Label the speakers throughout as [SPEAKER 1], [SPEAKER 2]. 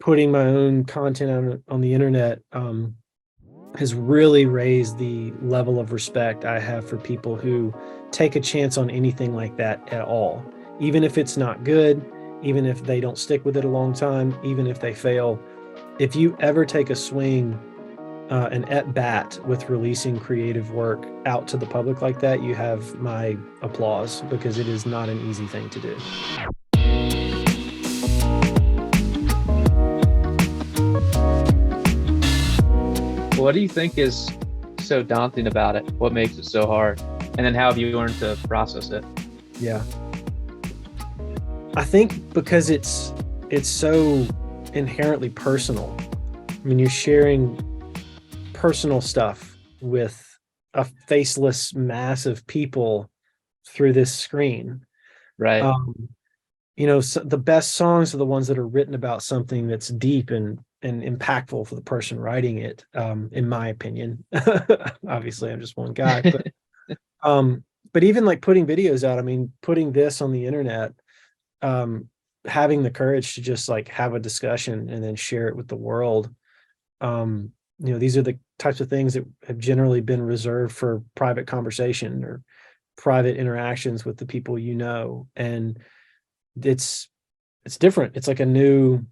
[SPEAKER 1] putting my own content on the internet has really raised the level of respect I have for people who take a chance on anything like that at all. Even if it's not good, even if they don't stick with it a long time, even if they fail. If you ever take a swing, an at bat with releasing creative work out to the public like that, you have my applause, because it is not an easy thing to do.
[SPEAKER 2] What do you think is so daunting about it? What makes it so hard? And then how have you learned to process it?
[SPEAKER 1] Yeah. I think because it's so inherently personal. I mean, you're sharing personal stuff with a faceless mass of people through this screen.
[SPEAKER 2] Right.
[SPEAKER 1] So the best songs are the ones that are written about something that's deep and impactful for the person writing it, in my opinion. Obviously, I'm just one guy, but even like putting videos out, I mean, putting this on the internet, um, having the courage to just like have a discussion and then share it with the world. These are the types of things that have generally been reserved for private conversation or private interactions with the people you know. And it's different. It's like a new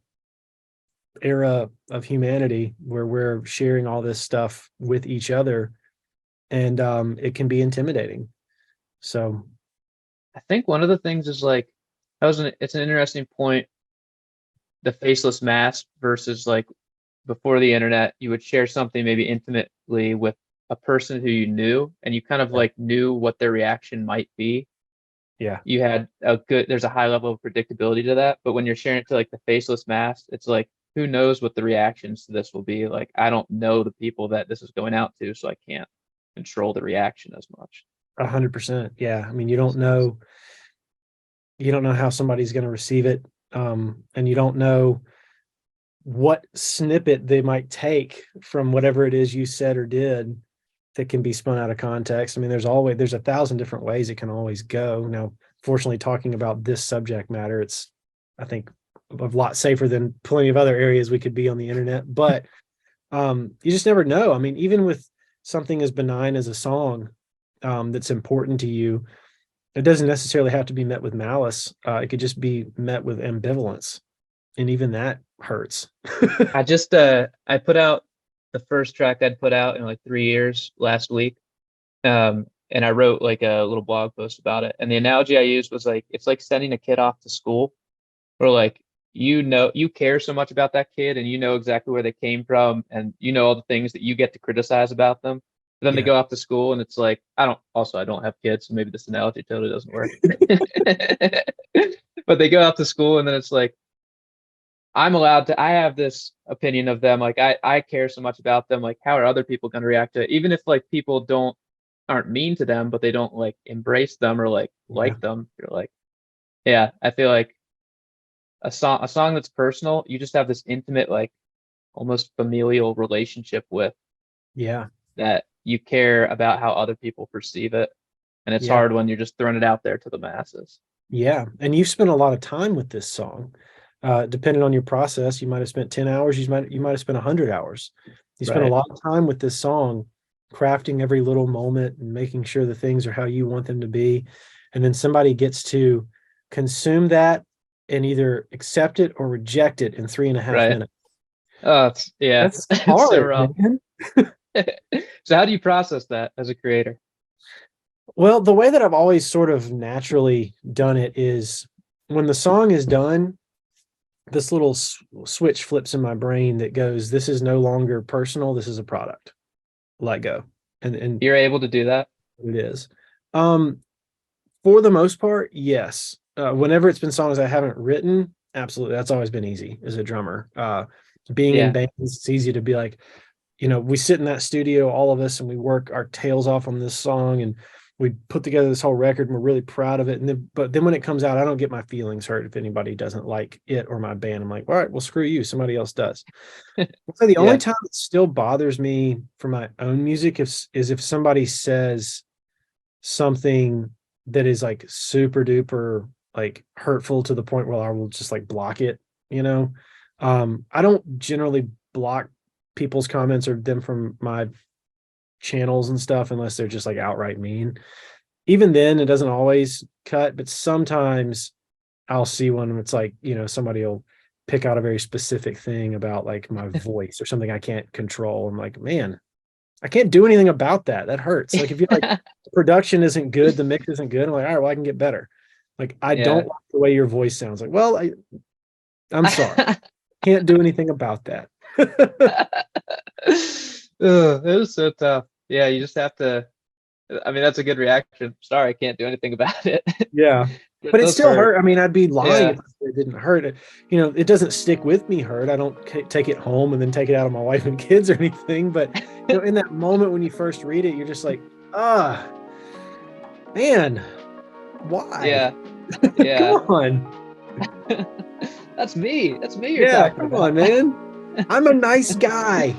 [SPEAKER 1] era of humanity where we're sharing all this stuff with each other, and it can be intimidating. So
[SPEAKER 2] I think one of the things is like it's an interesting point, the faceless mask versus like before the internet, you would share something maybe intimately with a person who you knew and you kind of
[SPEAKER 1] yeah,
[SPEAKER 2] like knew what their reaction might be.
[SPEAKER 1] yeah,
[SPEAKER 2] There's a high level of predictability to that. But when you're sharing it to like the faceless mask, it's like, who knows what the reactions to this will be? Like, I don't know the people that this is going out to, so I can't control the reaction as much.
[SPEAKER 1] 100%. Yeah. I mean, you don't know how somebody's going to receive it. And you don't know what snippet they might take from whatever it is you said or did that can be spun out of context. I mean, there's a thousand different ways it can always go. Now, fortunately, talking about this subject matter, it's, I think, a lot safer than plenty of other areas we could be on the internet. But you just never know. I mean, even with something as benign as a song, that's important to you, it doesn't necessarily have to be met with malice. It could just be met with ambivalence, and even that hurts.
[SPEAKER 2] I put out the first track I'd put out in like 3 years last week. And I wrote like a little blog post about it. And the analogy I used was like, it's like sending a kid off to school, or like, you care so much about that kid and you know exactly where they came from and you know all the things that you get to criticize about them. But then they
[SPEAKER 1] Yeah.
[SPEAKER 2] go off to school and it's like, I don't have kids, so maybe this analogy totally doesn't work. But they go out to school and then it's like, I have this opinion of them. Like I care so much about them. Like, how are other people going to react to it? Even if like people aren't mean to them, but they don't like embrace them or
[SPEAKER 1] Yeah.
[SPEAKER 2] like them. You're like, yeah, I feel like a song that's personal, you just have this intimate, like almost familial relationship with,
[SPEAKER 1] Yeah.
[SPEAKER 2] that you care about how other people perceive it. And it's
[SPEAKER 1] Yeah.
[SPEAKER 2] hard when you're just throwing it out there to the masses.
[SPEAKER 1] Yeah. And you've spent a lot of time with this song. Depending on your process, you might have spent 10 hours, you might have spent 100 hours. You spent a
[SPEAKER 2] Right.
[SPEAKER 1] lot of time with this song, crafting every little moment and making sure the things are how you want them to be. And then somebody gets to consume that and either accept it or reject it in 3.5
[SPEAKER 2] Right.
[SPEAKER 1] minutes.
[SPEAKER 2] Oh, yeah,
[SPEAKER 1] That's
[SPEAKER 2] it's so
[SPEAKER 1] hard,
[SPEAKER 2] rough.
[SPEAKER 1] man.
[SPEAKER 2] So how do you process that as a creator?
[SPEAKER 1] Well, the way that I've always sort of naturally done it is when the song is done, this little switch flips in my brain that goes, this is no longer personal, this is a product. Let go. And
[SPEAKER 2] You're able to do that?
[SPEAKER 1] it is. Um, for the most part, yes. Whenever it's been songs I haven't written, absolutely. That's always been easy as a drummer. Being in
[SPEAKER 2] Yeah.
[SPEAKER 1] bands, it's easy to be like, we sit in that studio, all of us, and we work our tails off on this song, and we put together this whole record, and we're really proud of it. But then when it comes out, I don't get my feelings hurt if anybody doesn't like it or my band. I'm like, all right, well, screw you. Somebody else does. So the only
[SPEAKER 2] Yeah.
[SPEAKER 1] time it still bothers me for my own music is if somebody says something that is like super duper like hurtful to the point where I will just like block it, you know. I don't generally block people's comments or them from my channels and stuff unless they're just like outright mean. Even then, it doesn't always cut, but sometimes I'll see one and it's like, somebody will pick out a very specific thing about like my voice or something I can't control. I'm like, man, I can't do anything about that. That hurts. Like if you like the production isn't good, the mix isn't good. I'm like, all right, well, I can get better. Like I don't
[SPEAKER 2] Yeah.
[SPEAKER 1] like the way your voice sounds. Like, well, I'm sorry. Can't do anything about that.
[SPEAKER 2] Ugh, it was so tough. Yeah, you just have to. I mean, that's a good reaction. Sorry, I can't do anything about it.
[SPEAKER 1] Yeah.
[SPEAKER 2] It
[SPEAKER 1] But it
[SPEAKER 2] does
[SPEAKER 1] still
[SPEAKER 2] hurt.
[SPEAKER 1] hurt. I mean, I'd be lying
[SPEAKER 2] Yeah.
[SPEAKER 1] if I said it didn't hurt. It doesn't stick with me hurt. I don't take it home and then take it out on my wife and kids or anything. But, in that moment when you first read it, you're just like, ah, man, why?
[SPEAKER 2] Yeah.
[SPEAKER 1] Come
[SPEAKER 2] Yeah.
[SPEAKER 1] on.
[SPEAKER 2] That's me. That's me you're
[SPEAKER 1] Yeah,
[SPEAKER 2] talking
[SPEAKER 1] come on,
[SPEAKER 2] about.
[SPEAKER 1] man. I'm a nice guy.